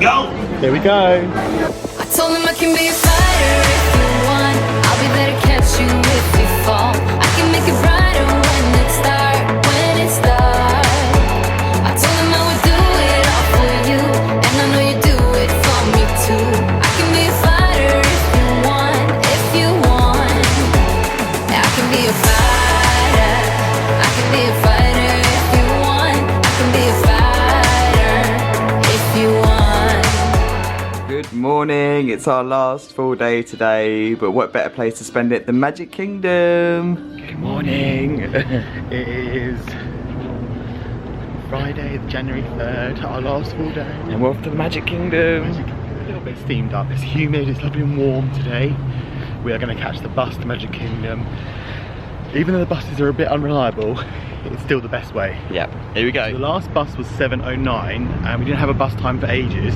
go. Here we go. I told him I can be a fighter if you want. I'll be there to catch you if you fall. I can make it brighter when it starts, when it starts. I told him I would do it all for you, and I know you do it for me too. I can be a fighter if you want, if you want. I can be a fighter. I can be a fighter if you want. I can be a fighter if you want. Good morning, it's our last full day today, but what better place to spend it than Magic Kingdom? Good morning. It is Friday, January 3rd, our last full day. And we're off to the Magic Kingdom. A little bit steamed up, it's humid, it's lovely and warm today. We are going to catch the bus to Magic Kingdom. Even though the buses are a bit unreliable, it's still the best way. Yep, here we go. So the last bus was 7:09 and we didn't have a bus time for ages.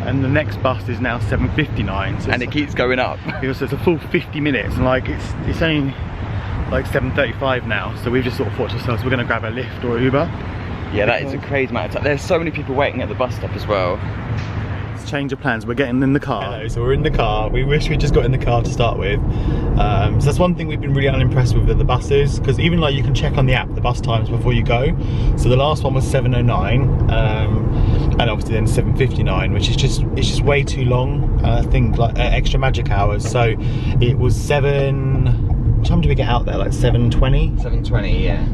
And the next bus is now 7:59. So and it keeps going up. So it's a full 50 minutes and like it's only like 7:35 now. So we've just sort of thought to ourselves, we're going to grab a Lyft or Uber. Yeah, that is a crazy amount of time. There's so many people waiting at the bus stop as well. Let's change of plans. We're getting in the car. Hello, so we're in the car. We wish we just got in the car to start with. So that's one thing we've been really unimpressed with the buses, because even like you can check on the app the bus times before you go. So the last one was 7:09. And obviously then 7:59, which is it's just way too long. I think like extra magic hours. So it was what time do we get out there? Like 7:20? 7:20, yeah.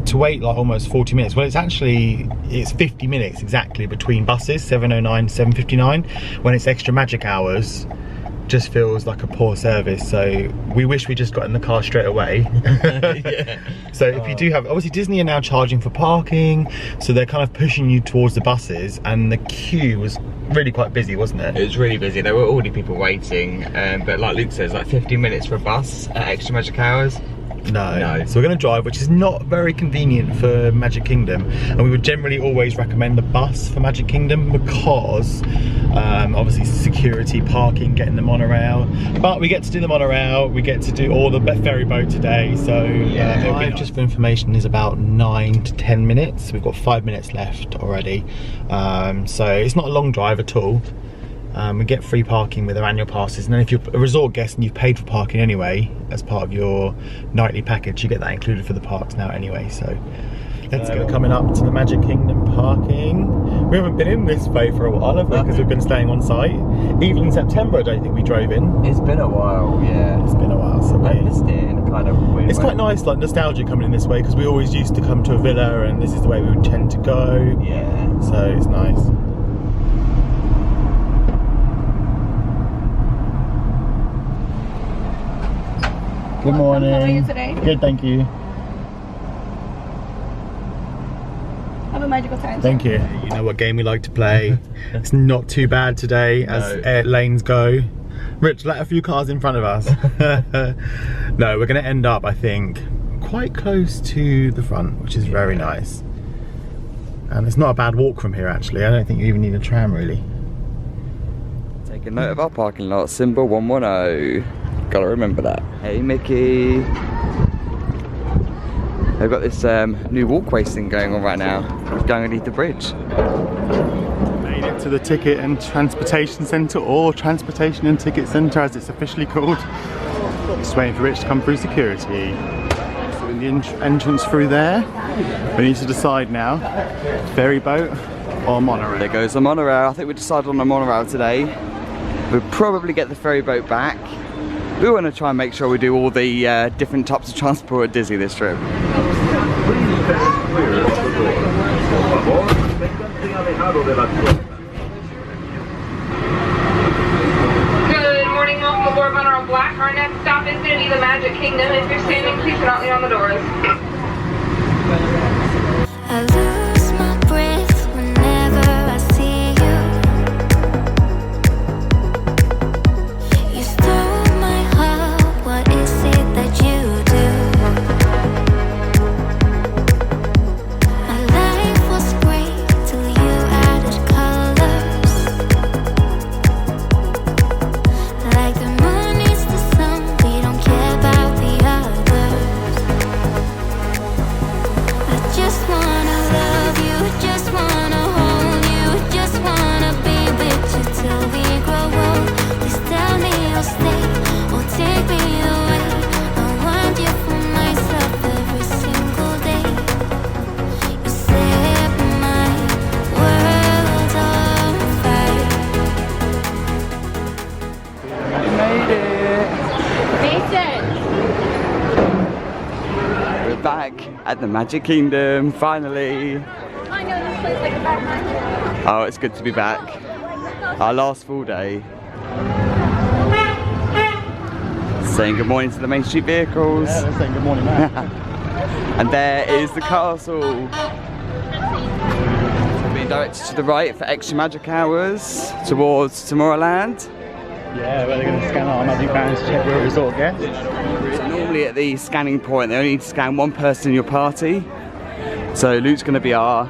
To wait like almost 40 minutes. Well, it's 50 minutes exactly between buses, 7:09, 7:59. When it's extra magic hours, just feels like a poor service. So we wish we just got in the car straight away. Yeah. So if you do have, obviously Disney are now charging for parking, so they're kind of pushing you towards the buses, and the queue was really quite busy, wasn't it? It was really busy. There were already people waiting, but like Luke says, like 50 minutes for a bus at extra magic hours. No. So we're going to drive, which is not very convenient for Magic Kingdom, and we would generally always recommend the bus for Magic Kingdom because obviously security, parking, getting the monorail. But we get to do the monorail, we get to do all the ferryboat today. So just for information, is about 9 to 10 minutes. We've got 5 minutes left already, so it's not a long drive at all. We get free parking with our annual passes, and then if you're a resort guest and you've paid for parking anyway as part of your nightly package, you get that included for the parks now anyway. So let's go. Coming up to the Magic Kingdom parking. We haven't been in this bay for a while, have we? Because we've been staying on site. Even in September, I don't think we drove in. It's been a while, yeah. It's been a while, so I missed it in a kind of weird It's way. quite nice, like nostalgia coming in this way, because we always used to come to a villa, and this is the way we would tend to go. Yeah. So it's nice. Good morning. How are you today? Good, thank you. Have a magical time. Thank you. You know what game we like to play. It's not too bad today as lanes go. Rich, let a few cars in front of us. No, we're going to end up, I think, quite close to the front, which is very nice. And it's not a bad walk from here, actually. I don't think you even need a tram, really. Take a note of our parking lot, symbol 110. Gotta remember that. Hey Mickey. They've got this new walkway thing going on right now. Going underneath the bridge. Made it to the Ticket and Transportation Centre, or Transportation and Ticket Centre as it's officially called. Just waiting for Rich to come through security. So in the entrance through there, we need to decide now, ferryboat or monorail. There goes the monorail. I think we decided on the monorail today. We'll probably get the ferryboat back. We want to try and make sure we do all the different types of transport at Disney this trip. Good morning, welcome aboard Monorail Black. Our next stop is going to be the Magic Kingdom. If you're standing, please do not lean on the doors. I lose my breath whenever I see you. You stole my heart, what is it that you do? My life was great till you added colors. Like the moon is the sun, we don't care about the others. I just wanna love We're back at the Magic Kingdom, finally. I know this place like a back magic. Oh, it's good to be back. Our last full day. Saying good morning to the Main Street vehicles. Yeah, they're saying good morning now. And there is the castle. We're being directed to the right for extra magic hours towards Tomorrowland. Yeah, where they're going to scan our magic bands to check we're a resort guest. So normally at the scanning point, they only need to scan one person in your party. So Luke's going to be our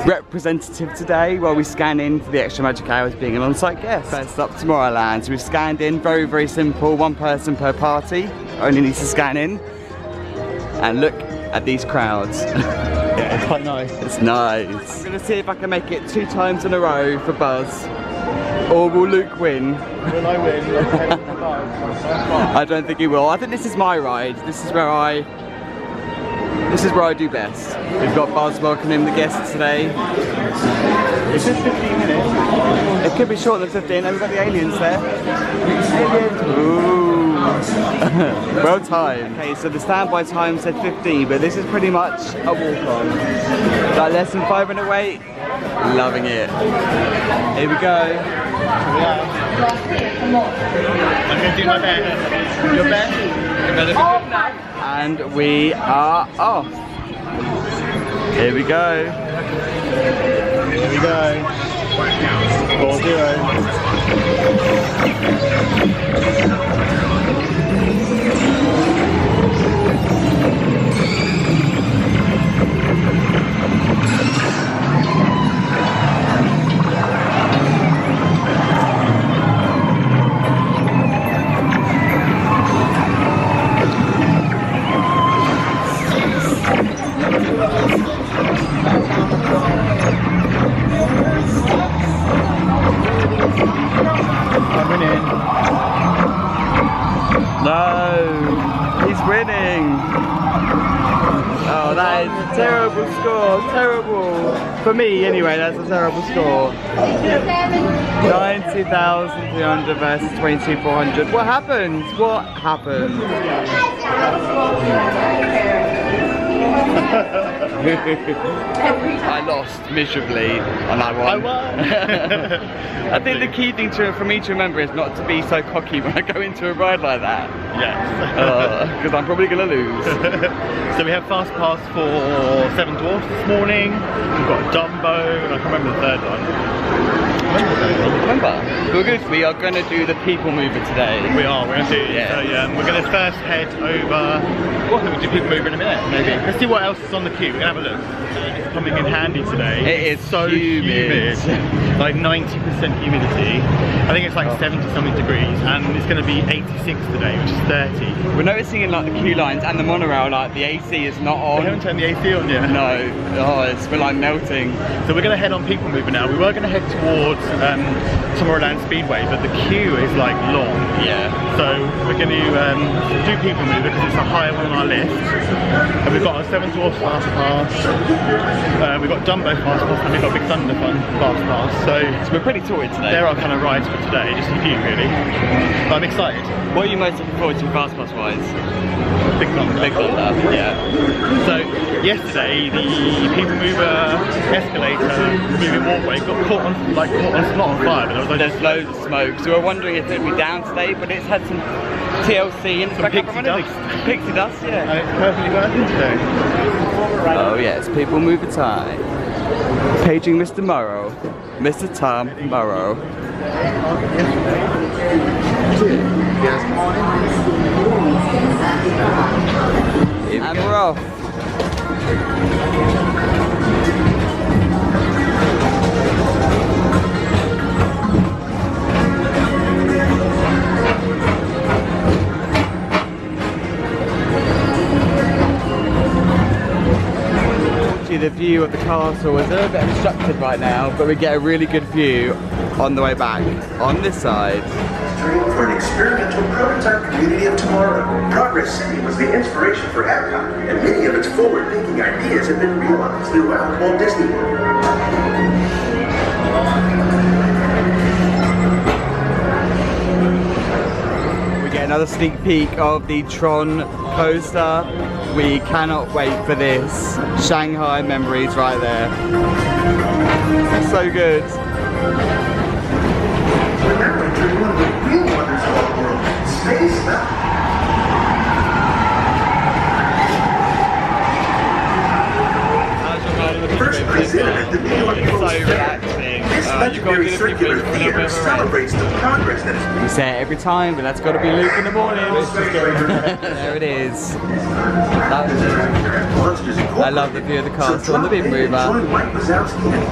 representative today while we scan in for the extra magic hours being an on-site guest. First up, Tomorrowland. So we've scanned in, very, very simple, one person per party. Only needs to scan in. And look at these crowds. Yeah, it's quite nice. It's nice. I'm going to see if I can make it 2 times in a row for Buzz. Or will Luke win? Will I win? I don't think he will. I think this is my ride. This is where I do best. We've got Buzz welcoming the guests today. It's just 15 minutes. It could be shorter than 15. And we've got the aliens there. Aliens. Ooh. Well timed. Okay, so the standby time said 15, but this is pretty much a walk-on. Like less than 5-minute wait. Loving it. Here we go. I'm going to do my best. Your best? And we are off. Here we go. Here we go. 4-0. No, he's winning. Oh, that is a terrible score. Terrible. For me, anyway, that's a terrible score. 90,300 versus 22,400. What happened? What happened? I lost miserably on that one. I won! I think the key thing for me to remember is not to be so cocky when I go into a ride like that. Yes. Because I'm probably going to lose. So we have fast pass for 7 Dwarfs this morning. We've got a Dumbo, and I can't remember the third one. Remember, we are going to do the people mover today. We are, we're going to do it. Yeah. So we're going to first head over, we'll do people mover in a minute, maybe. Let's see what else is on the queue, we're going to have a look. It's coming in handy today. It is so humid. Like 90% humidity. I think it's like 70 something degrees, and it's going to be 86 today, which is 30. We're noticing in like the queue lines and the monorail, like the AC is not on. We haven't turned the AC on yet. No, oh, it's been like melting. So we're going to head on people mover now. We were going to head towards Tomorrowland Speedway, but the queue is like long. Yeah. So we're going to do people mover because it's a higher one on our list. And we've got a 7 Dwarfs fast pass. We've got Dumbo fast pass, and we've got Big Thunder fun fast pass. So we're pretty sorted today. There are kind of rides for today, just a few really. But I'm excited. What are you most looking forward to fast pass wise? Big Thunder. Big Thunder, yeah. So yesterday the people mover escalator moving walkway got caught on not on fire, but there's loads of smoke. So we're wondering if it would be down today, but it's had some TLC and some pixie dust. Pixie dust, yeah. And it's perfectly working today. Oh yes, people mover time. Paging Mr. Morrow. Mr. Tom Morrow. And we're off. The view of the castle is a little bit obstructed right now, but we get a really good view on the way back on this side. For an experimental prototype community of tomorrow. Progress City was the inspiration for Epcot, and many of its forward-thinking ideas have been realized throughout Walt Disney World. get another sneak peek of the Tron coaster. We cannot wait for this. Shanghai memories right there. So good. Remember to one of the real wonders of our world, Space Mountain. First presented at the New York World's Fair. This legendary circular theater celebrates the progress that has We say it every time, but that's got to be Luke in the morning. There it is. I love the view of the castle and the Big Mover.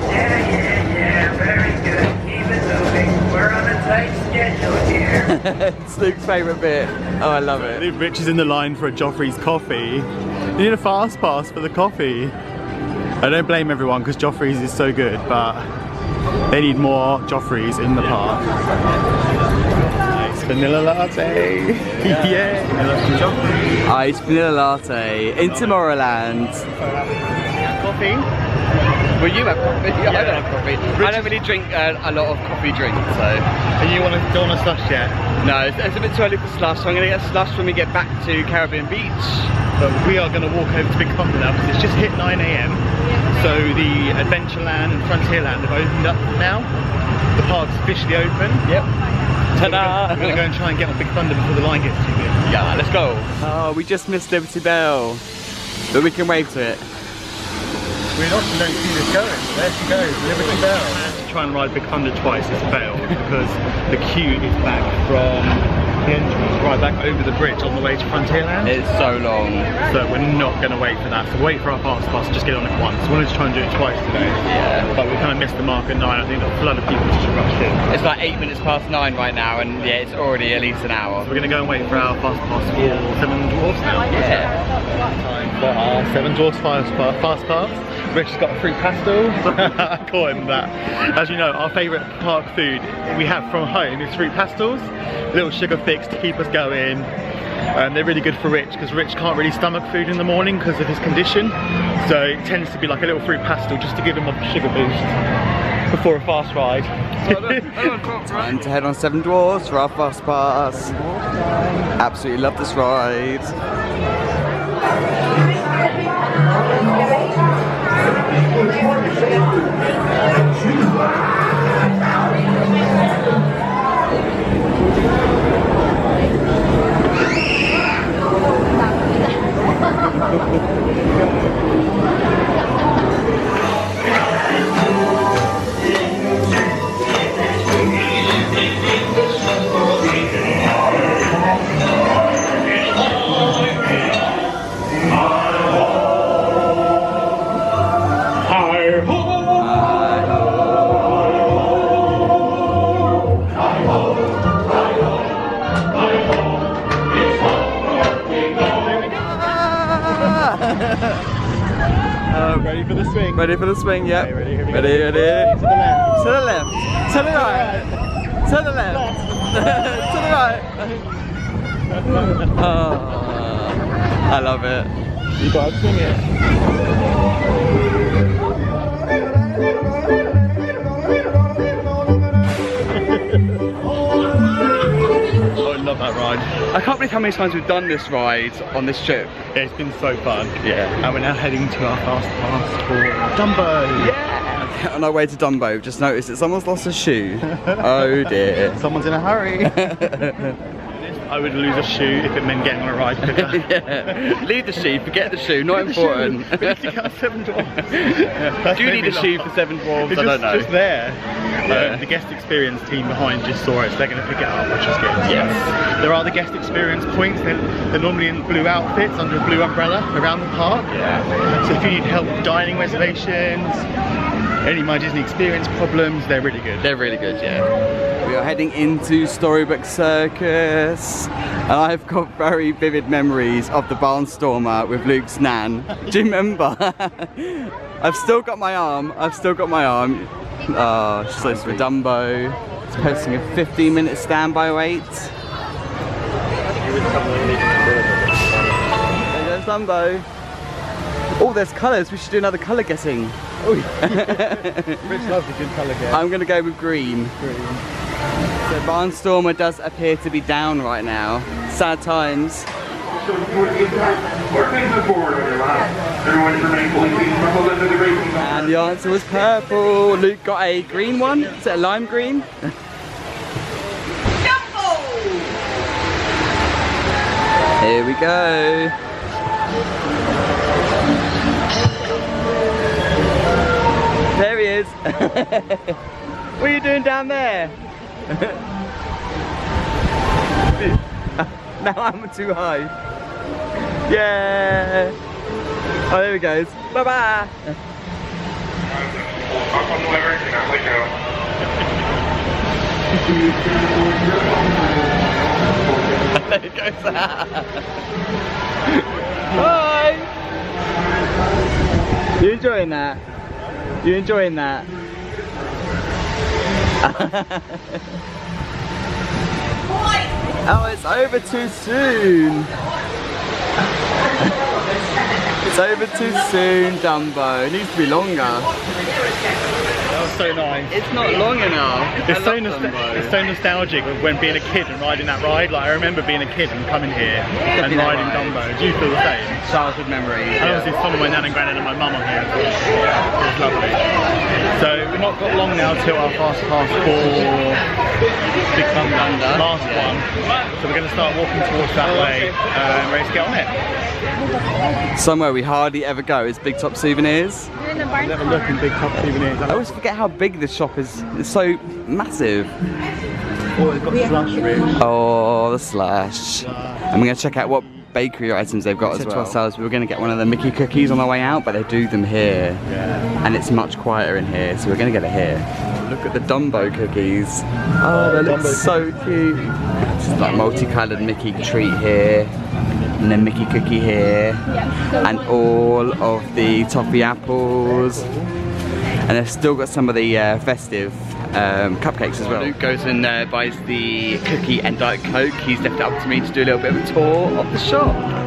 Yeah, very good. Keep it moving. We're on a tight schedule here. It's Luke's favourite bit. Oh, I love it. Rich is in the line for a Joffrey's coffee. You need a fast pass for the coffee. I don't blame everyone because Joffrey's is so good, but they need more Joffrey's in the park. Nice vanilla latte. Yeah. Ice vanilla latte in Tomorrowland. Coffee. Well, you have coffee. Yeah. I don't have coffee. I don't really drink a lot of coffee drinks, so. And you don't want to slush yet? No, it's a bit too early for slush, so I'm going to get slush when we get back to Caribbean Beach. But we are going to walk over to Big Thunder now because it's just hit 9 AM. So the Adventureland and Frontierland have opened up now. The park's officially open. Yep. Ta-da! We're going to go and try and get on Big Thunder before the line gets too big. Yeah, let's go. Oh, we just missed Liberty Bell, but we can wave to it. We often don't see this going. There she goes, Liberty Bell. I had to try and ride Big Thunder twice, it's failed because the queue is back from the entrance right back over the bridge on the way to Frontierland. It's so long. So we're not going to wait for that. So wait for our fast pass, just get on it once. We wanted to try and do it twice today. Yeah. But we kind of missed the mark at 9. I think a flood of people just rushed in. It's like 8 minutes past 9 right now, and yeah, it's already at least an hour. So we're going to go and wait for our fast pass for Seven Dwarfs now. Yeah. Time for our Seven Dwarfs fast pass. Rich has got a fruit pastel. I call him that. As you know, our favourite park food we have from home is fruit pastels. Little sugar fix to keep us going. They're really good for Rich because Rich can't really stomach food in the morning because of his condition. So it tends to be like a little fruit pastel just to give him a sugar boost before a fast ride. Time to head on Seven Dwarfs for our fast pass. Absolutely love this ride. Ready for the swing? Ready for the swing, yep. Okay, ready, here we go. Ready. To the left. To the left. To the right. To the left. To the right. Oh, I love it. You gotta swing it. Oh, I love that ride. I can't believe how many times we've done this ride on this trip. Yeah, it's been so fun. Yeah. And we're now heading to our fast pass for Dumbo. On our way to Dumbo, just noticed that someone's lost a shoe. Oh dear. Someone's in a hurry. I would lose a shoe if it meant getting on a ride quicker. Yeah. Leave the shoe, forget the shoe, not important. We need to get our Seven Dwarfs. Do you need a shoe for Seven Dwarfs? I don't know. It's just there. Yeah. The guest experience team behind just saw it, so they're going to pick it up, which is good. Yes. There are the guest experience points. They're normally in blue outfits under a blue umbrella around the park. Yeah. So if you need help with dining reservations, any My Disney Experience problems, they're really good. They're really good, yeah. We are heading into Storybook Circus, and I've got very vivid memories of the Barnstormer with Luke's nan. Do you remember? I've still got my arm. Oh, she's close to Dumbo. It's posting a 15-minute standby wait. There goes Dumbo. Oh, there's colours. We should do another colour getting. Oh, yeah. Rich loves a good colour get. I'm going to go with green. So Barnstormer does appear to be down right now. Sad times. And the answer was purple. Luke got a green one. Is it a lime green? Here we go. There he is. What are you doing down there? Now I'm too high. Yeah. Oh, there he goes. Bye bye. There he goes. Hi. You enjoying that? You enjoying that? Oh, it's over too soon. It's over too soon, Dumbo. It needs to be longer. That was so nice. It's not long enough. It's so nostalgic of when being a kid and riding that ride. Like, I remember being a kid and coming here and riding Dumbo. Do you feel the same? Childhood memories. And obviously following my nan and granddad and my mum on here. It was lovely. So we've not got long now till our fast pass for Big Thunder, last one. So we're going to start walking towards that way and ready to get on it. Somewhere we hardly ever go is Big Top Souvenirs. Never look in Big Top Souvenirs. I always forget how big this shop is. It's so massive. Oh, it's got slush really. Oh, the slush. And we're going to check out what bakery items they've got as well. To ourselves, we were going to get one of the Mickey cookies on the way out, but they do them here. Yeah. And it's much quieter in here, so we're going to get it here. Look at the Dumbo cookies. Oh, they look so cute. It's like multicoloured Mickey treat here. And then Mickey cookie here. And all of the toffee apples. And they've still got some of the festive cupcakes as well. Luke goes and buys the cookie and Diet Coke. He's left it up to me to do a little bit of a tour of the shop.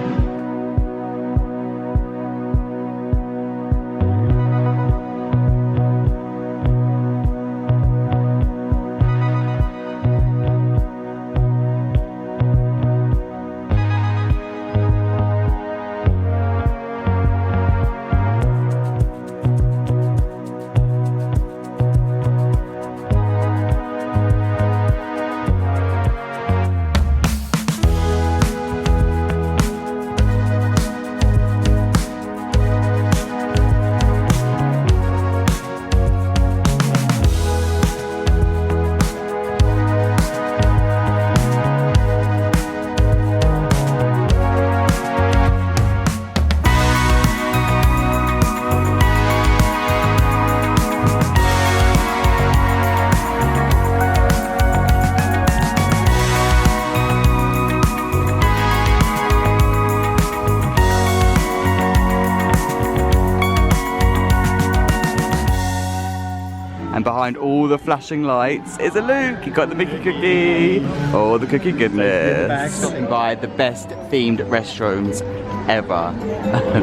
Behind all the flashing lights is a Luke. You got the Mickey cookie. Oh, the cookie goodness. Stopping by the best themed restrooms ever.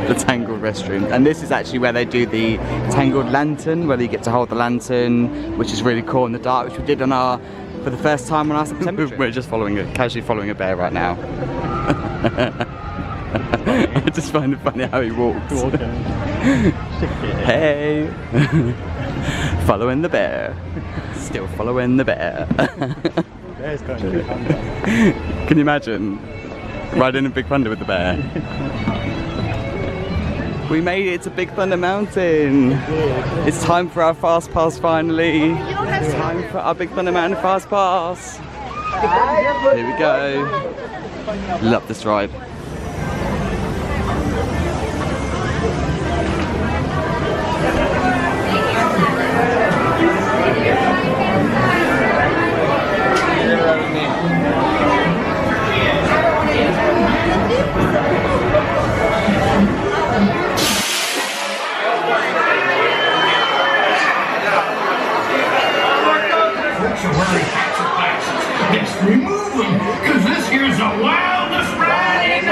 The Tangled restroom. And this is actually where they do the Tangled lantern, where you get to hold the lantern, which is really cool in the dark, which we did on our, for the first time on our September trip. We're just casually following a bear right now. I just find it funny how he walks. Hey. Following the bear. Still following the bear. Bear's going to Big Thunder. Can you imagine riding a Big Thunder with the bear? We made it to Big Thunder Mountain. It's time for our fast pass finally. It's time for our Big Thunder Mountain fast pass. Here we go. Love this ride. Remove them, because this here's the wildest ride in the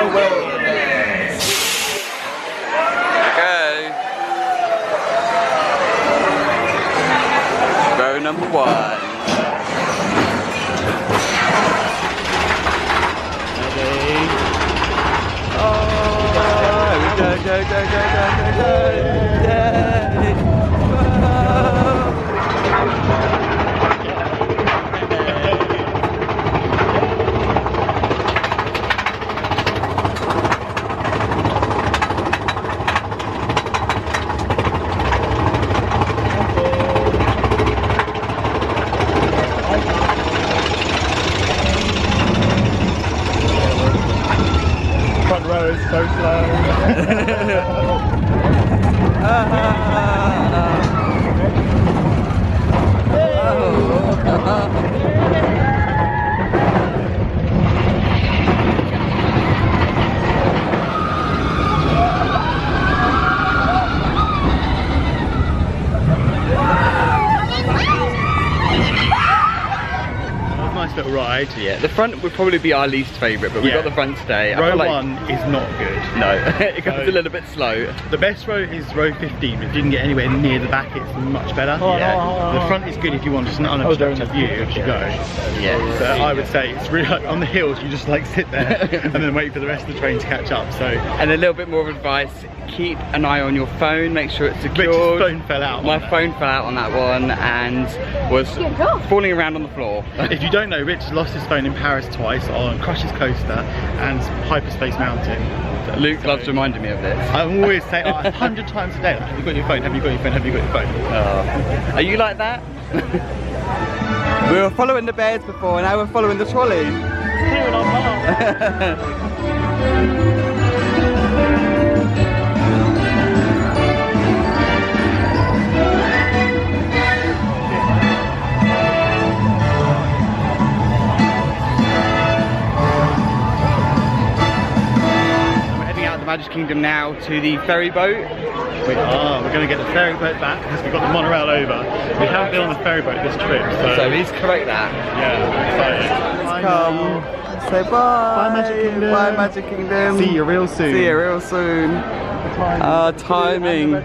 go, go, go, go. Yay! Front row is so slow. Nice little ride. Yeah, the front would probably be our least favourite, but we got the front today. Row 1 is not good. No, it goes a little bit slow. The best row is row 15. If you can get anywhere near the back, it's much better. The front is good if you want just an unobstructed view as you go. Yeah. So I would say it's really like on the hills. You just like sit there and then wait for the rest of the train to catch up. So. And a little bit more of advice: keep an eye on your phone. Make sure it's secured. Rich's phone fell out. My phone fell out on that one and was falling around on the floor. If you don't know, Rich lost his phone in Paris twice on Crush's Coaster and Hyperspace Mountain. Luke loves reminding me of this. I always say 100 times a day, like, have you got your phone? Have you got your phone? Have you got your phone? Are you like that? We were following the bears before, now we're following the trolley. Magic Kingdom now to the ferry boat. We are. We're going to get the ferry boat back because we've got the monorail over. We haven't been on the ferry boat this trip, so he's correct that. Yeah, let's come. Say bye. Bye, Magic Kingdom. Bye, Magic Kingdom. See you real soon. See you real soon. Timing.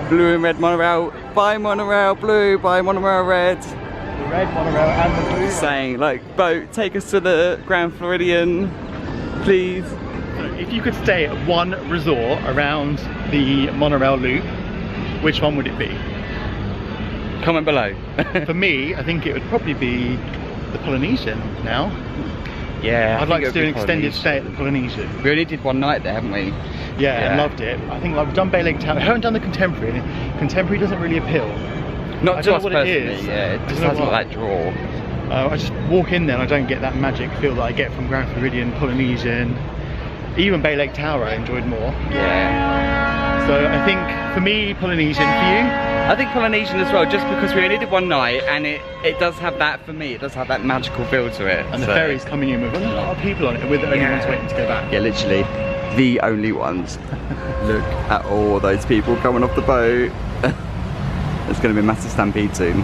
Blue and red monorail. Bye monorail blue. Bye monorail red. The red monorail and the blue. Saying like, boat, take us to the Grand Floridian, please. If you could stay at one resort around the monorail loop, which one would it be? Comment below. For me, I think it would probably be the Polynesian now. Yeah, I'd like to do an extended stay at the Polynesian. We only did one night there, haven't we? Yeah, and loved it. I think I've done Bay Lake Tower. I haven't done the Contemporary. Contemporary doesn't really appeal. Not to us personally, it is. Yeah, it just hasn't that draw. I just walk in there and I don't get that magic feel that I get from Grand Floridian, Polynesian. Even Bay Lake Tower I enjoyed more. Yeah. So I think for me, Polynesian. For you? I think Polynesian as well, just because we only did one night and it does have that, for me, it does have that magical feel to it. And the ferry's coming in with a lot of people on it. We're the only ones waiting to go back. Yeah, literally, the only ones. Look at all those people coming off the boat. There's going to be a massive stampede soon.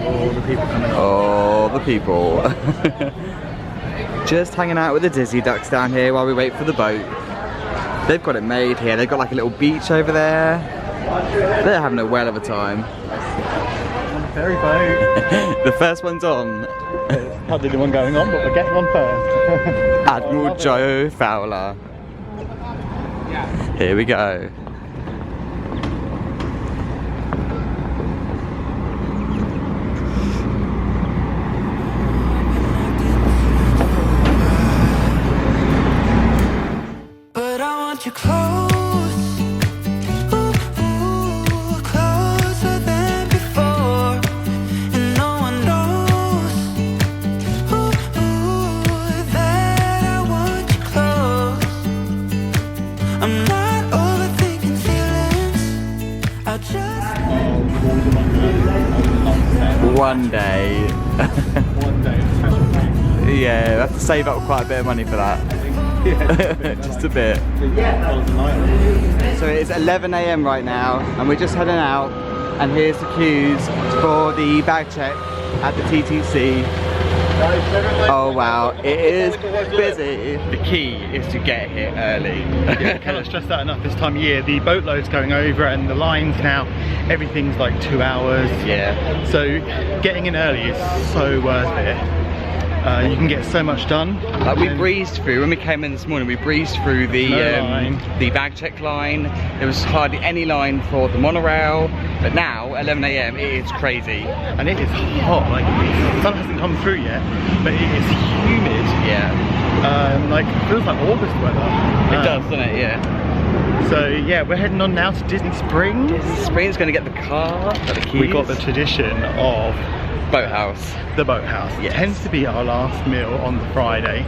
All the people coming off. All the people. Just hanging out with the Dizzy Ducks down here while we wait for the boat. They've got it made here. They've got like a little beach over there. They're having a whale of a time. On the ferry boat. The first one's on. Hardly the one going on, but we're getting on first. Admiral Joe Fowler. Here we go. You close, closer than before, and no one knows that I want you close. I'm not overthinking feelings, I just one day. One day. Yeah, I have to save up quite a bit of money for that. Just a bit. So it's 11 AM right now and we're just heading out, and here's the queues for the bag check at the TTC. Oh wow, it is busy. The key is to get here early. Yeah, cannot stress that enough this time of year. The boatload's going over and the lines now, everything's like 2 hours. Yeah. So getting in early is so worth it. You can get so much done. Like we breezed through, when we came in this morning, we breezed through the bag check line. There was hardly any line for the monorail, but now, 11 AM, it is crazy. And it is hot, like the sun hasn't come through yet, but it is humid. Yeah. Like, it feels like August weather. It does, doesn't it? Yeah. So yeah, we're heading on now to Disney Springs. Disney Springs, gonna get the car, got the keys. We got the tradition of Boathouse. The Boathouse. Yes. It tends to be our last meal on the Friday.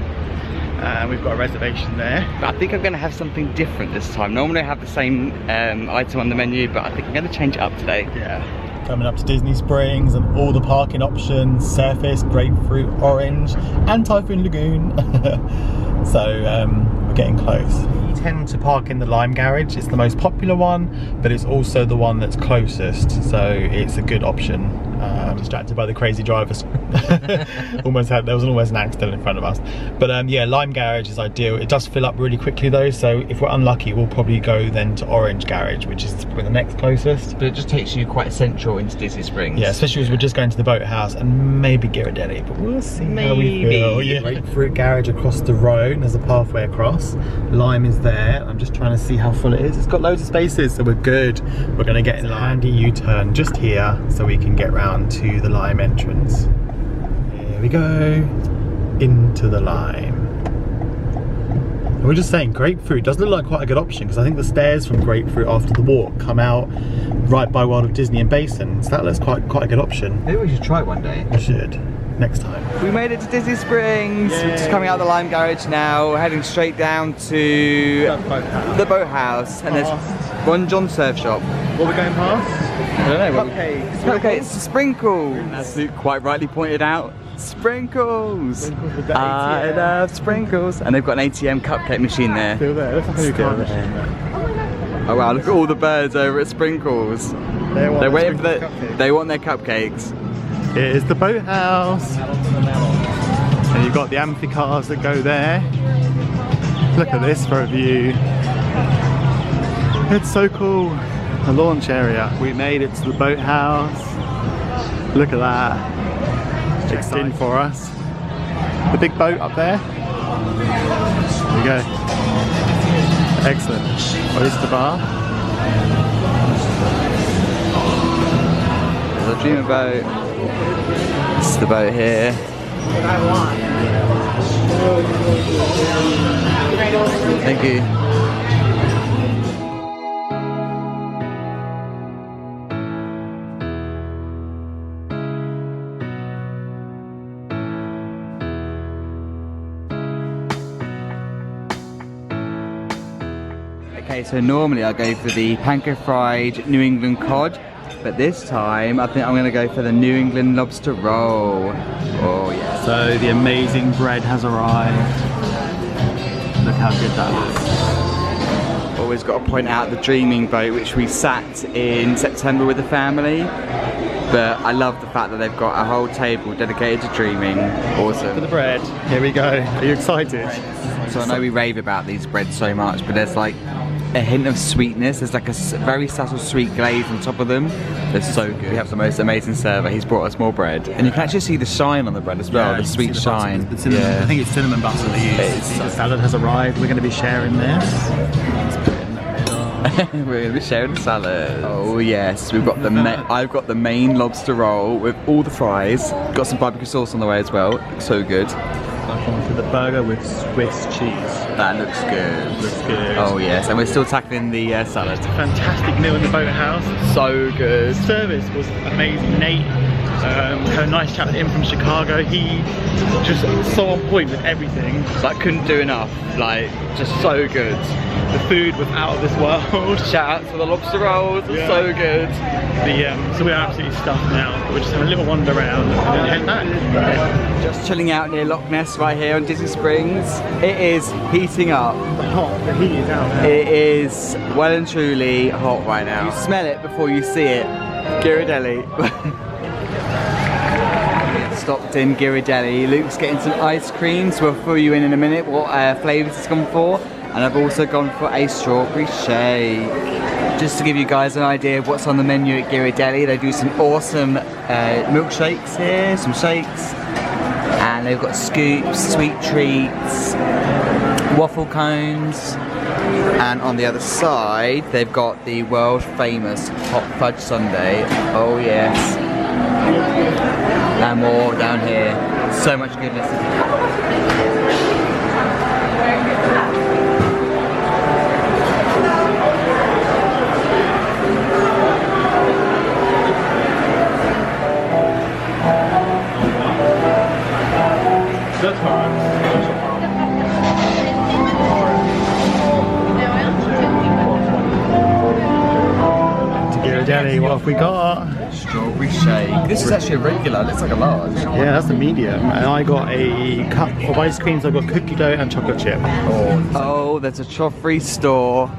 We've got a reservation there. But I think I'm going to have something different this time. Normally I have the same item on the menu, but I think I'm going to change it up today. Yeah. Coming up to Disney Springs and all the parking options, Surface, Grapefruit, Orange and Typhoon Lagoon. So we're getting close. We tend to park in the Lime Garage. It's the most popular one, but it's also the one that's closest, so it's a good option. Distracted by the crazy drivers. There was almost an accident in front of us. But yeah, Lime Garage is ideal. It does fill up really quickly though, so if we're unlucky, we'll probably go then to Orange Garage, which is probably the next closest. But it just takes you quite central into Disney Springs. Yeah, especially as we're just going to the Boathouse and maybe Ghirardelli, but we'll see how we feel. Yeah. Grapefruit Garage across the road, and there's a pathway across. Lime is there. I'm just trying to see how full it is. It's got loads of spaces, so we're good. We're going to get in a handy U-turn just here so we can get round to the Lime entrance. Here we go, into the Lime. And we're just saying, Grapefruit does look like quite a good option, because I think the stairs from Grapefruit after the walk come out right by World of Disney and Basin, so that looks quite a good option. Maybe we should try it one day. We should, next time. We made it to Disney Springs. Yay. We're just coming out of the Lime Garage now. We're heading straight down to the Boathouse, and there's Ron John Surf Shop. What are we going past? I don't know. Cupcakes. Cupcakes, sprinkles. As Luke quite rightly pointed out, sprinkles. Sprinkles with the I ATM. love sprinkles. And they've got an ATM cupcake machine there. Still there. Looks like a new car machine there. Oh wow, look at all the birds over at Sprinkles. They're waiting for they want their cupcakes. Here's the Boathouse. And you've got the amphicars that go there. Look at this for a view. It's so cool. The launch area. We made it to the Boathouse. Look at that. It's in for us. The big boat up there. There we go. Excellent. Oyster bar. There's a dream boat. This is the boat here. Thank you. Okay, so normally I go for the panko fried New England cod, but this time I think I'm going to go for the New England lobster roll. Oh yeah. So the amazing bread has arrived. Look how good that looks. Always got to point out the Dreaming boat, which we sat in September with the family. But I love the fact that they've got a whole table dedicated to Dreaming. Awesome. For the bread, here we go. Are you excited? So I know we rave about these breads so much, but there's like a hint of sweetness. There's like a very subtle sweet glaze on top of them. They're so good. We have the most amazing server. He's brought us more bread. And you can actually see the shine on the bread as well, Yeah, the sweet the shine. butter, yeah. I think it's cinnamon butter they use. The salad has arrived. We're going to be sharing this. Let's put it in the middle. We're going to be sharing the salad. Oh yes, we've got the I've got the main lobster roll with all the fries. Got some barbecue sauce on the way as well. Looks so good. Back onto the burger with Swiss cheese. That looks good. Looks good. Oh yes, and we're still tackling the salad. Fantastic meal in the Boathouse. So good. Service was amazing. Nate had a nice chat with him from Chicago. He just so on point with everything. Like couldn't do enough. Like just so good. The food was out of this world. Shout out to the lobster rolls. Yeah. So good. So we're absolutely stuffed now. We're just having a little wander around and then head back. Just chilling out near Loch Ness right here on Disney Springs. It is heating up. The heat is out now. It is well and truly hot right now. You smell it before you see it. Ghirardelli. Stopped in Ghirardelli. Luke's getting some ice cream, so we'll fill you in a minute what flavours it's gone for. And I've also gone for a strawberry shake. Just to give you guys an idea of what's on the menu at Ghirardelli, they do some awesome milkshakes here, some shakes. And they've got scoops, sweet treats, waffle cones, and on the other side they've got the world famous hot fudge sundae. Oh yes. And more down here. So much goodness. Danny, what have we got? Strawberry shake. This is actually a regular, it looks like a large. Yeah, that's the medium. And I got a cup of ice cream, so I've got cookie dough and chocolate chip. Oh, there's a Joffrey store.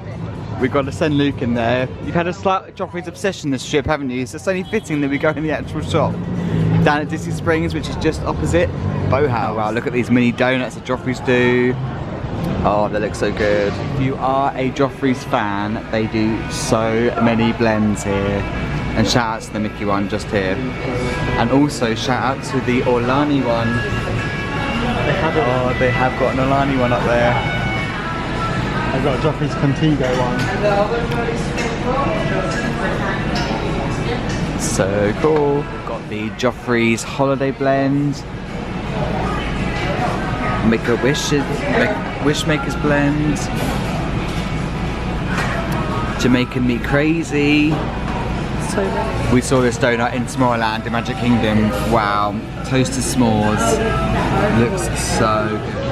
We've got to send Luke in there. You've had a slight Joffrey's obsession this trip, haven't you? So it's only fitting that we go in the actual shop. Down at Disney Springs, which is just opposite Boathouse. Wow, look at these mini donuts that Joffrey's do. Oh, they look so good. If you are a Joffrey's fan, they do so many blends here. And shout out to the Mickey one just here. And also shout out to the Orlani one. Oh, they have got an Orlani one up there. I've got a Joffrey's Contigo one. So cool. We've got the Joffrey's Holiday Blend. Make a Wishmaker's Blend. Jamaican Meat Crazy. So many. We saw this donut in Tomorrowland in Magic Kingdom. Wow. Toasted s'mores. Looks so good.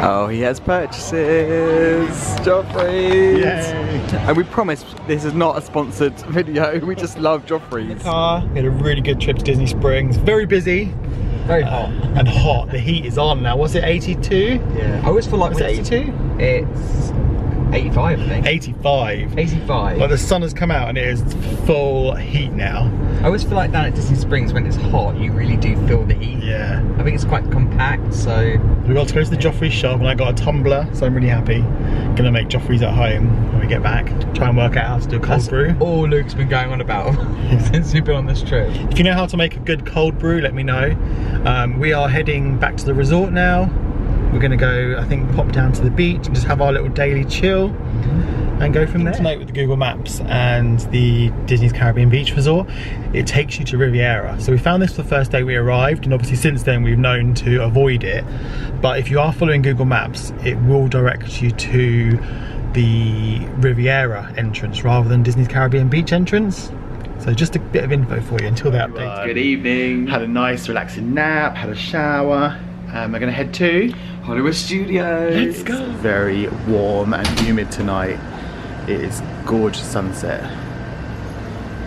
Oh, he has purchases. Joffrey's. Yay. And we promise this is not a sponsored video. We just love Joffrey's. We had a really good trip to Disney Springs. Very busy. Very hot. And hot. The heat is on now. Was it 82? Yeah. I always feel like Was it 82? It's 85, I think. 85. 85. Like the sun has come out and it is full heat now. I always feel like down at Disney Springs when it's hot, you really do feel the heat. Yeah. I think it's quite compact, so... We got to go to the Joffrey's shop and I got a tumbler, so I'm really happy. Gonna make Joffrey's at home when we get back. Try and work out how to do a cold brew. All Luke's been going on about since we've been on this trip. If you know how to make a good cold brew, let me know. We are heading back to the resort now. We're gonna go, I think, pop down to the beach and just have our little daily chill and go from there. Tonight with the Google Maps and the Disney's Caribbean Beach Resort, it takes you to Riviera. So we found this the first day we arrived, and obviously since then we've known to avoid it. But if you are following Google Maps, it will direct you to the Riviera entrance rather than Disney's Caribbean Beach entrance. So just a bit of info for you until they update. Good evening. Had a nice relaxing nap, had a shower. We're gonna head to Hollywood Studios. Let's go. It's very warm and humid tonight. It is gorgeous sunset,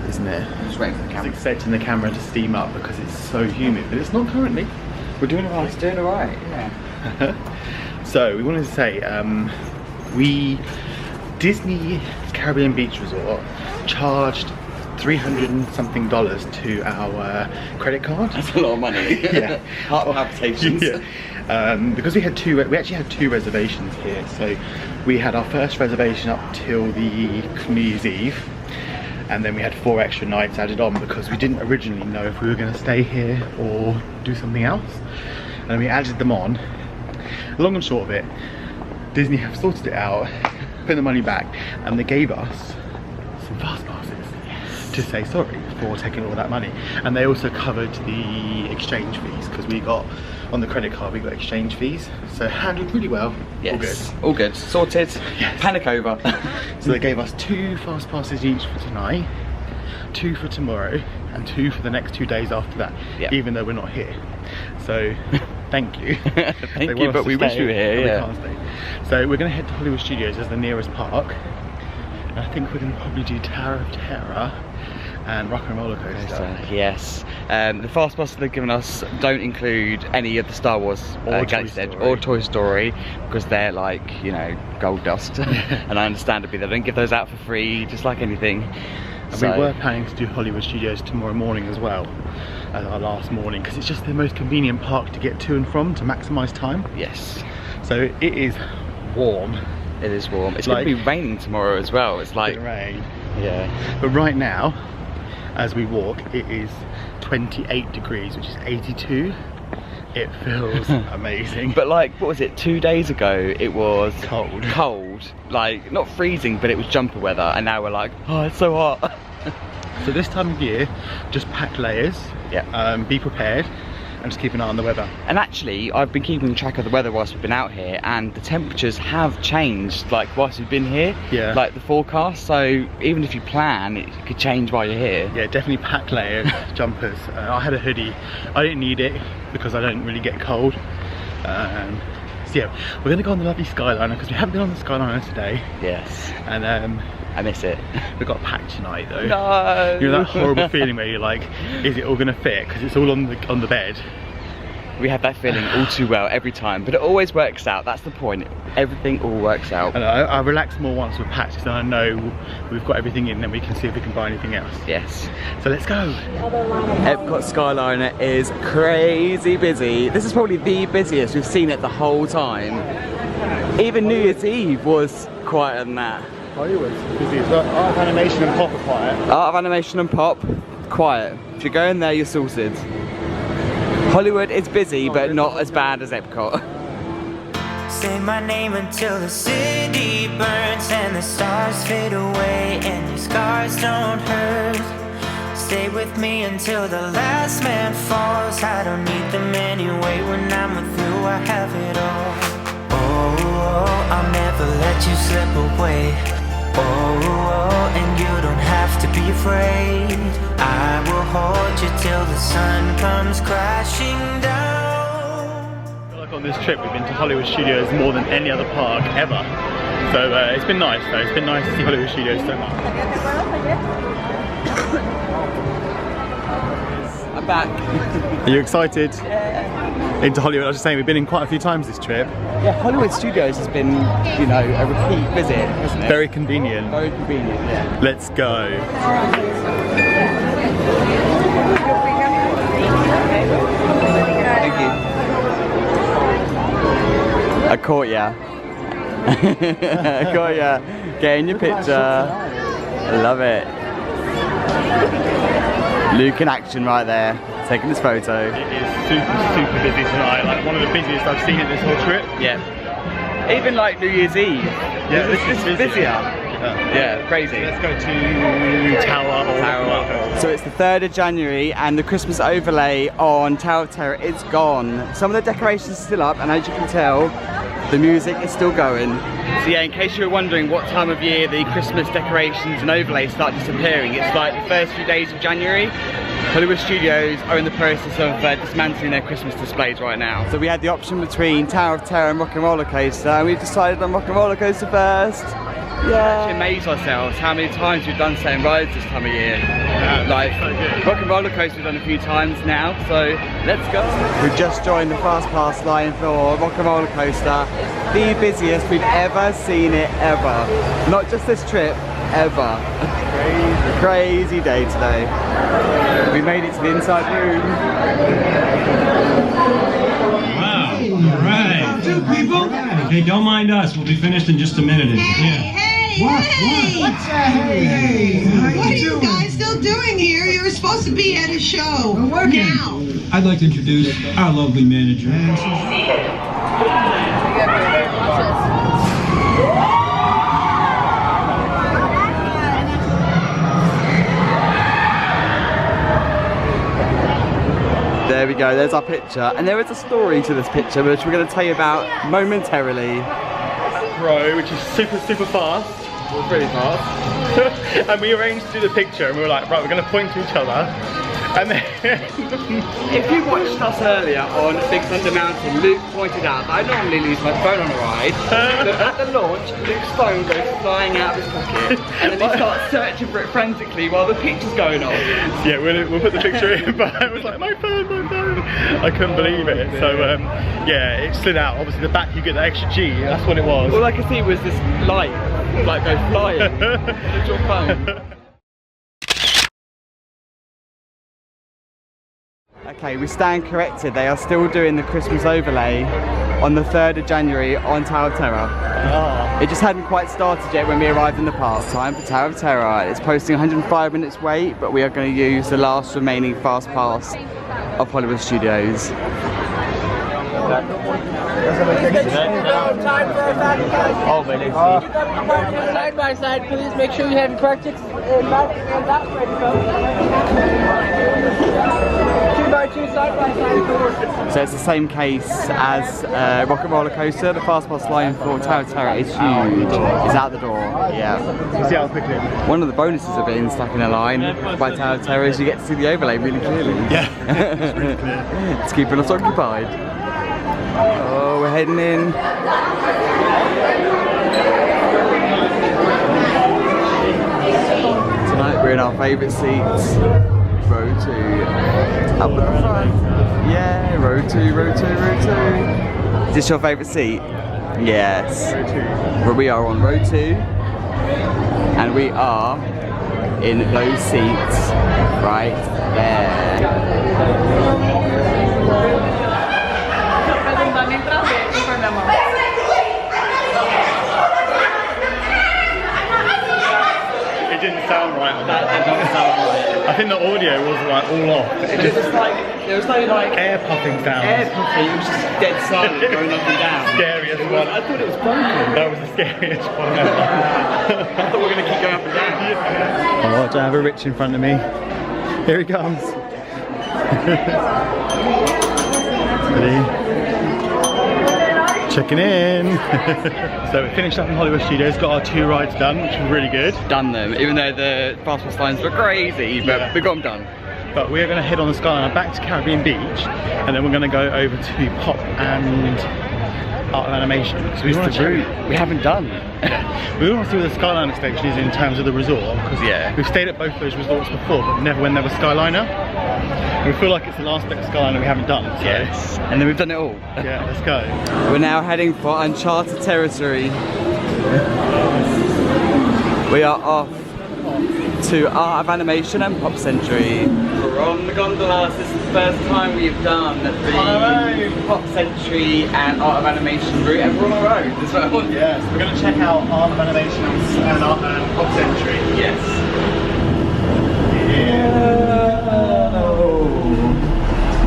isn't it? I'm just waiting for the I was camera. expecting the camera to steam up because it's so humid, but it's not currently. We're doing alright. It's doing alright, yeah. So we wanted to say, Disney Caribbean Beach Resort charged $300 and something to our credit card. That's a lot of money. Yeah. Heart palpitations. Yeah. Because we actually had two reservations here. So we had our first reservation up till the New Year's Eve, and then we had 4 extra nights added on because we didn't originally know if we were going to stay here or do something else, and we added them on. Long and short of it, Disney have sorted it out, put the money back, and they gave us some fast passes to say sorry for taking all that money. And they also covered the exchange fees because we got, on the credit card, we got exchange fees. So handled really well. Yes. All good. Sorted. Yes. Panic over. So they gave us 2 fast passes each for tonight, 2 for tomorrow, and 2 for the next 2 days after that, even though we're not here. So thank you. Thank you, but we wish you were here. We can't stay. So we're going to head to Hollywood Studios as the nearest park. And I think we're going to probably do Tower of Terror and Rock and Roller Coaster. Yes. The fast passes they've given us don't include any of the Star Wars Galaxy's Edge or Toy Story because they're like, you know, gold dust. And understandably they don't give those out for free, just like anything. And we were planning to do Hollywood Studios tomorrow morning as well, as our last morning, because it's just the most convenient park to get to and from to maximise time. Yes. So it is warm. It is warm. It's going to be raining tomorrow as well. It's like rain. Yeah. But right now, as we walk, it is 28 degrees, which is 82 It feels amazing. But like, what was it, 2 days ago it was cold, like not freezing, but it was jumper weather, and now we're like, oh, it's so hot. So this time of year, just pack layers, be prepared, and just keep an eye on the weather. And actually, I've been keeping track of the weather whilst we've been out here, and the temperatures have changed like whilst we've been here, like the forecast. So even if you plan, it could change while you're here. Yeah, definitely pack layers, jumpers. I had a hoodie. I didn't need it because I don't really get cold. So yeah, we're gonna go on the lovely Skyliner because we haven't been on the Skyliner today. Yes. And I miss it. We got packed tonight though. No. You know that horrible feeling where you're like, is it all gonna fit? Because it's all on the bed. We have that feeling all too well every time, but it always works out. That's the point. Everything all works out. And I relax more once we're packed, so I know we've got everything in, then we can see if we can buy anything else. Yes. So let's go. Epcot Skyliner is crazy busy. This is probably the busiest we've seen it the whole time. Even New Year's Eve was quieter than that. Hollywood's busy as well. Art of Animation and Pop are quiet. Art of Animation and Pop, quiet. If you're going there, you're sorted. Hollywood is busy, but not as bad as Epcot. Say my name until the city burns and the stars fade away and your scars don't hurt. Stay with me until the last man falls. I don't need them anyway. When I'm with you, I have it all. Oh, I'll never let you slip away. Oh, and you don't have to be afraid. I will hold you till the sun comes crashing down. Like on this trip we've been to Hollywood Studios more than any other park ever. So it's been nice though, it's been nice to see Hollywood Studios so much. I'm back. Are you excited? Yeah. Into Hollywood, I was just saying we've been in quite a few times this trip. Yeah, Hollywood Studios has been, you know, a repeat visit, hasn't it? Very convenient. Very convenient, yeah. Let's go. Thank you. I caught ya. I caught ya. Getting your picture. I love it. Luke in action right there, taking this photo. It is super busy tonight, like one of the busiest I've seen it this whole trip. Yeah. Even like New Year's Eve. Yeah, this is busier. Yeah, crazy. Let's go to Tower. So it's the 3rd of January and the Christmas overlay on Tower of Terror is gone. Some of the decorations are still up, and as you can tell, the music is still going. So yeah, in case you were wondering what time of year the Christmas decorations and overlays start disappearing, it's like the first few days of January. Hollywood Studios are in the process of dismantling their Christmas displays right now. So we had the option between Tower of Terror and Rock and Roller Coaster, and we decided on Rock and Roller Coaster first. Yeah. We actually amazed ourselves how many times we've done certain rides this time of year. Like Rock and Roller Coaster we've done a few times now, so let's go. We've just joined the Fast Pass line for Rock and Roller Coaster. The busiest we've ever seen it ever. Not just this trip, ever. Crazy day today. We made it to the inside room. Wow, all right. Two people. Hey, don't mind us. We'll be finished in just a minute. What? What's hey? What are you guys still doing here? You were supposed to be at a show. We're working now. I'd like to introduce our lovely manager. There we go, there's our picture. And there is a story to this picture, which we're going to tell you about momentarily. Pro, which is super fast. Well, pretty fast. And we arranged to do the picture, and we were like, right, we're going to point to each other. And then if you watched us earlier on Big Thunder Mountain, Luke pointed out that I normally leave my phone on a ride, but at the launch, Luke's phone goes flying out of his pocket, and then he starts searching for it frantically while the picture's going on. Yeah, we'll put the picture in, but I was like, my phone. I couldn't believe it. So yeah, it slid out. Obviously the back you get the extra G, that's what it was. All I could see was this light, like go flying. It's your phone. Okay, we stand corrected. They are still doing the Christmas overlay on the 3rd of January on Tower of Terror. Oh. It just hadn't quite started yet when we arrived in the park. Time for Tower of Terror. It's posting 105 minutes wait, but we are going to use the last remaining fast pass of Hollywood Studios. Oh, really? Side by side, please make sure you have your correct tickets and that's ready, folks. 2x2 side by side. So it's the same case as Rocket Roller Coaster. The fast pass line for Tower of Terror is huge. It's out the door. Yeah. You see how quickly. One of the bonuses of being stuck in a line by Tower of Terror is you get to see the overlay really clearly. Yeah. It's really clear. It's keeping us occupied. Oh, we're heading in. Tonight we're in our favourite seats. Row 2. Up at the front. Yeah, row 2, row 2, row 2. Is this your favourite seat? Yes. Well, we are on row 2. And we are in those seats right there. It didn't sound right on that. It didn't sound right. I think the audio was like all off. It just There was no like air puffing sound. air puffing, it was just dead silent going up and down. Scariest one. I thought it was broken. That was the scariest one ever. I thought we were going to keep going up and down. Oh, I have a Rich in front of me. Here he comes. Ready? Checking in. So we finished up in Hollywood Studios, got our 2 rides done, which was really good. Done them, even though the fast pass lines were crazy, but we got them done. But we're going to head on the Skyliner back to Caribbean Beach, and then we're going to go over to Pop and Art of Animation. So we want to route we haven't done. We want to see where the Skyliner station is in terms of the resort, because we've stayed at both those resorts before, but never when there was Skyliner. We feel like it's the last bit of Skyliner we haven't done. So. Yes, and then we've done it all. Yeah, let's go. We're now heading for uncharted territory. We are off to Art of Animation and Pop Century. We're on the gondolas. This is the first time we've done the Pop Century and Art of Animation route, and we're on our own as well. Yes, we're going to check out Art of Animation and Pop Century. Yes.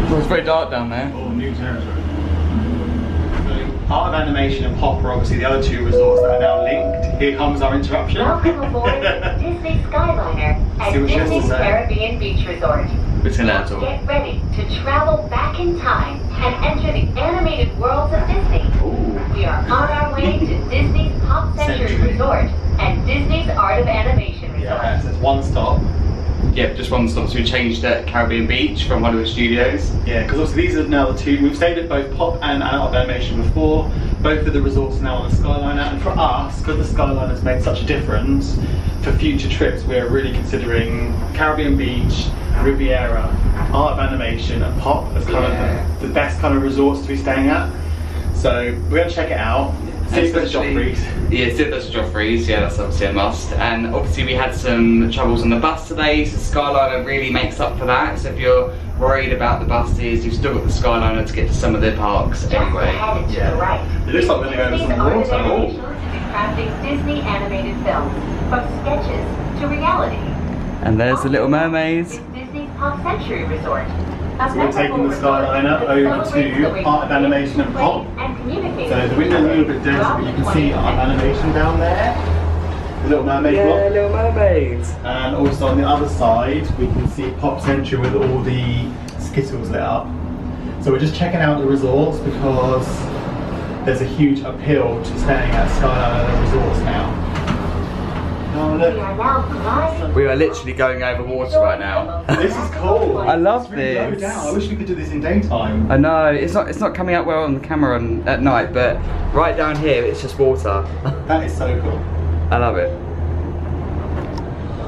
Oh, it's very dark down there. Oh, new territory. Art of Animation and Pop are obviously the other 2 resorts that are now linked. Here comes our interruption. Welcome aboard Disney Skyliner at Disney's Caribbean Beach Resort. Get ready to travel back in time and enter the animated worlds of Disney. Ooh. We are on our way to Disney's Pop Century Resort and Disney's Art of Animation Resort. Yeah, so it's one stop. Yeah, just one stop. So we changed at Caribbean Beach from Hollywood Studios. Yeah, because obviously these are now the 2. We've stayed at both Pop and Art of Animation before. Both of the resorts are now on the Skyliner, and for us, because the Skyliner's made such a difference, for future trips we're really considering Caribbean Beach, Riviera, Art of Animation and Pop as kind of the best kind of resorts to be staying at. So we're going to check it out. See if there's Joffrey's. Yeah, see if there's Joffrey's. Yeah, that's obviously a must. And obviously we had some troubles on the bus today, so Skyliner really makes up for that. So if you're worried about the buses, you've still got the Skyliner to get to some of the parks anyway. Yeah. It looks like we're going to go over some water. Crafting Disney animated films from sketches to reality. And there's the Little Mermaid. Disney's Pop Century Resort. So we're taking the Skyliner over to Art of Animation and Pop. So the window's a little bit dirty, but you can see Art of Animation down there. The Little Mermaid block. Yeah, Little Mermaid. And also on the other side, we can see Pop Century with all the Skittles lit up. So we're just checking out the resorts because there's a huge appeal to staying at Skyliner resorts now. Oh, look. We are literally going over water right now. This is cool. I love really this. low down. I wish we could do this in daytime. I know, it's not coming out well on the camera at night, but right down here it's just water. That is so cool. I love it.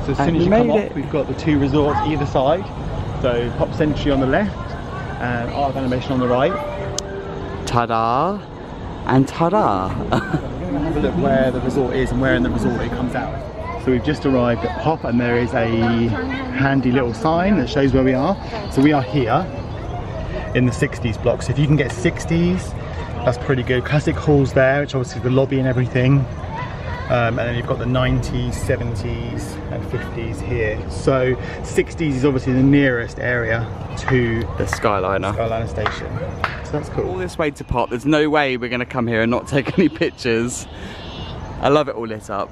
So as soon as you come off, we've got the 2 resorts either side. So Pop Century on the left and Art of Animation on the right. Ta-da! And ta-da! We're going to have a look where the resort is and where in the resort it comes out. So we've just arrived at Pop and there is a handy little sign that shows where we are. So we are here in the 60s block. So if you can get 60s, that's pretty good. Classic halls there, which obviously is the lobby and everything. And then you've got the 90s, 70s and 50s here. So 60s is obviously the nearest area to the Skyliner station. so that's cool. All this way to pop, there's no way we're going to come here and not take any pictures. I love it all lit up.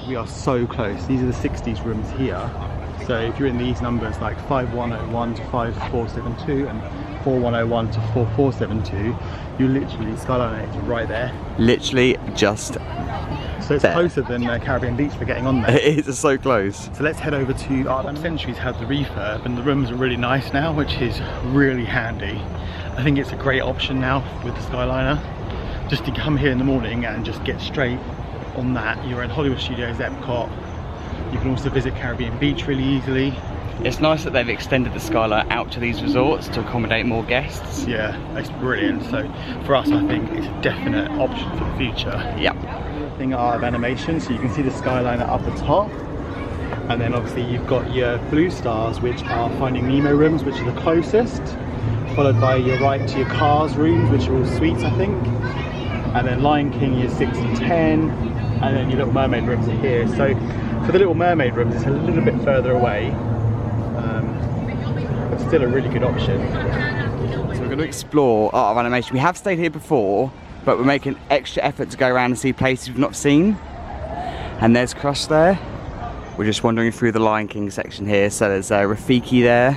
We are so close. These are the 60s rooms here. So if you're in these numbers like 5101 to 5472 and 4101 to 4472, you literally, Skyliner is right there. Literally just so it's there. Closer than Caribbean Beach for getting on there. It is so close. So let's head over to Art of Centuries, had the refurb, and the rooms are really nice now, which is really handy. I think it's a great option now with the Skyliner. Just to come here in the morning and just get straight on that. You're in Hollywood Studios, Epcot. You can also visit Caribbean Beach really easily. It's nice that they've extended the Skyliner out to these resorts to accommodate more guests. Yeah, it's brilliant. So for us, I think it's a definite option for the future. Yep. Thing Art of Animation, so you can see the Skyliner up the top. And then obviously you've got your blue stars, which are Finding Nemo rooms, which are the closest. Followed by your right to your Cars rooms, which are all suites, I think. And then Lion King, your 6 and 10. And then your Little Mermaid rooms are here. So for the Little Mermaid rooms, it's a little bit further away. But still a really good option. So we're going to explore Art of Animation. We have stayed here before, but we're making extra effort to go around and see places we've not seen. And there's Crush there. We're just wandering through the Lion King section here. So there's Rafiki there.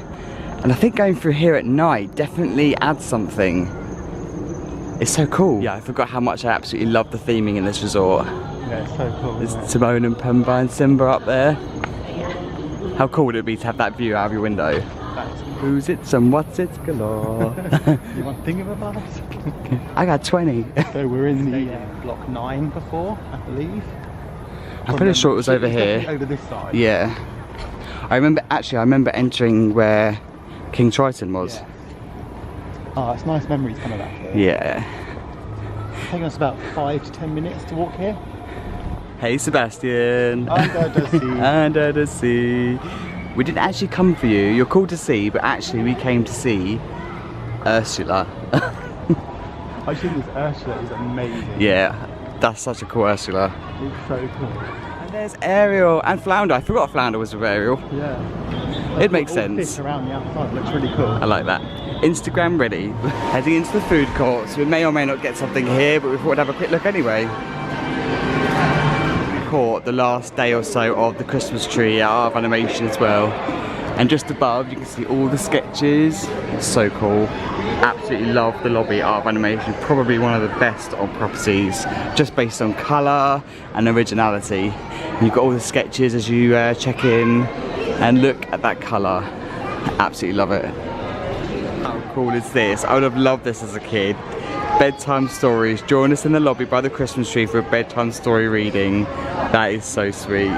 And I think going through here at night definitely adds something. It's so cool. Yeah, I forgot how much I absolutely love the theming in this resort. Yeah, it's so cool. There's Timon and Pumbaa and Simba up there. How cool would it be to have that view out of your window? Who's it and what's it galore? You want to think of a bus? I got 20. So we're in the block 9 before, I believe. I'm pretty sure it was over here. Over this side. Yeah. I remember entering where King Triton was. Yeah. Oh, it's nice memories coming back here. Yeah. It's taken us about 5 to 10 minutes to walk here. Hey Sebastian. Under the sea. Under the sea. We didn't actually come for you. You're cool to see, but actually we came to see Ursula. I think this Ursula is amazing. Yeah, that's such a cool Ursula. It's so cool. And there's Ariel and Flounder. I forgot Flounder was with Ariel. Yeah. It makes all sense. Fish around the outside looks really cool. I like that. Instagram ready. Heading into the food courts. We may or may not get something here, but we thought we'd have a quick look anyway. We caught the last day or so of the Christmas tree at Art of Animation as well. And just above you can see all the sketches. It's so cool. Absolutely love the lobby at Art of Animation. Probably one of the best on properties, just based on colour and originality. And you've got all the sketches as you check in and look at that colour. Absolutely love it. How cool is this? I would have loved this as a kid. Bedtime stories. Join us in the lobby by the Christmas tree for a bedtime story reading. That is so sweet.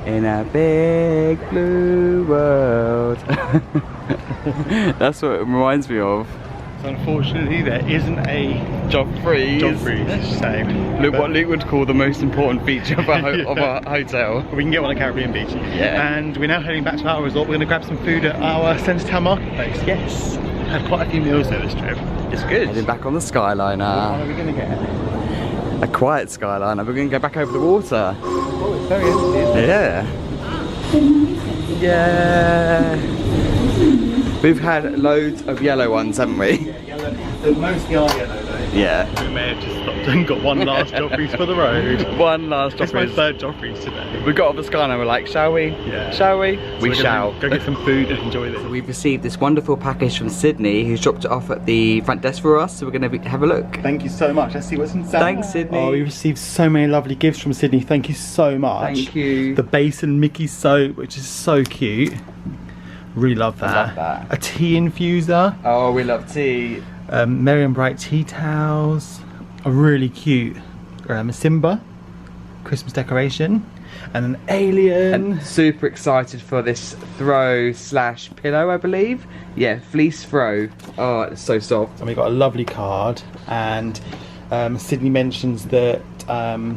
In a big blue world. That's what it reminds me of. So unfortunately there isn't a Joffrey's. Shame. Look what Luke would call the most important feature of our, of our hotel. We can get one at Caribbean Beach. Yeah. And we're now heading back to our resort. We're going to grab some food at our Centretown marketplace. Yes. Had quite a few meals there this trip. It's good. Heading back on the Skyliner. What are we going to get? A quiet Skyliner. We're going to go back over the water. Oh, it's very empty. Yeah. Yeah. We've had loads of yellow ones, haven't we? Yeah, yellow. The mostly are yellow though. Yeah. We may have just stopped and got one last Joffrey's for the road. One last Joffrey's. It's my third Joffrey's today. We got off the Skyliner, we're like, shall we? Yeah. Shall we? So We shall. Go get some food and enjoy this. We've received this wonderful package from Sydney, who's dropped it off at the front desk for us, so we're going to have a look. Thank you so much. Let's see what's inside. Thanks, Sydney. Oh, we received so many lovely gifts from Sydney. Thank you so much. Thank you. The Basin Mickey soap, which is so cute. Really love that. I love that. A tea infuser. Oh, we love tea. Merry and Bright tea towels. A really cute Simba Christmas decoration. And an alien. And super excited for this throw slash pillow, I believe. Yeah, fleece throw. Oh, it's so soft. And we got a lovely card. And Sydney mentions that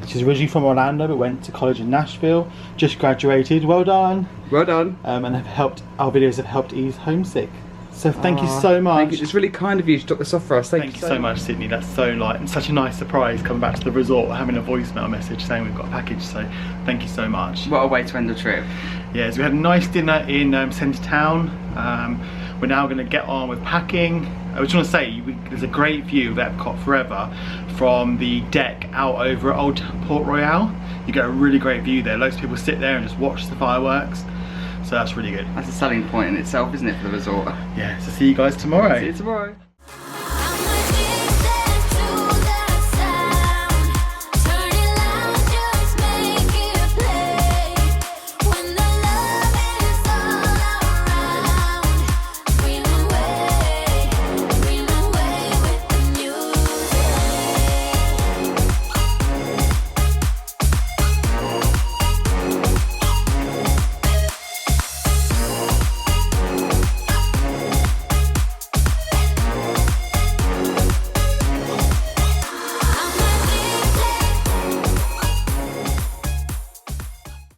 she's originally from Orlando but went to college in Nashville. Just graduated. Well done. Well done. And our videos have helped ease homesick. So thank you so much. Thank you. It's really kind of you to drop this off for us. Thank you so much, Sydney. That's so and such a nice surprise coming back to the resort, having a voicemail message saying we've got a package. So thank you so much. What a way to end the trip. Yeah, so we had a nice dinner in Centretown. we're now going to get on with packing. I just want to say, there's a great view of Epcot Forever from the deck out over at Old Port Royale. You get a really great view there. Loads of people sit there and just watch the fireworks. So that's really good. That's a selling point in itself, isn't it, for the resort? Yeah, so see you guys tomorrow. See you tomorrow.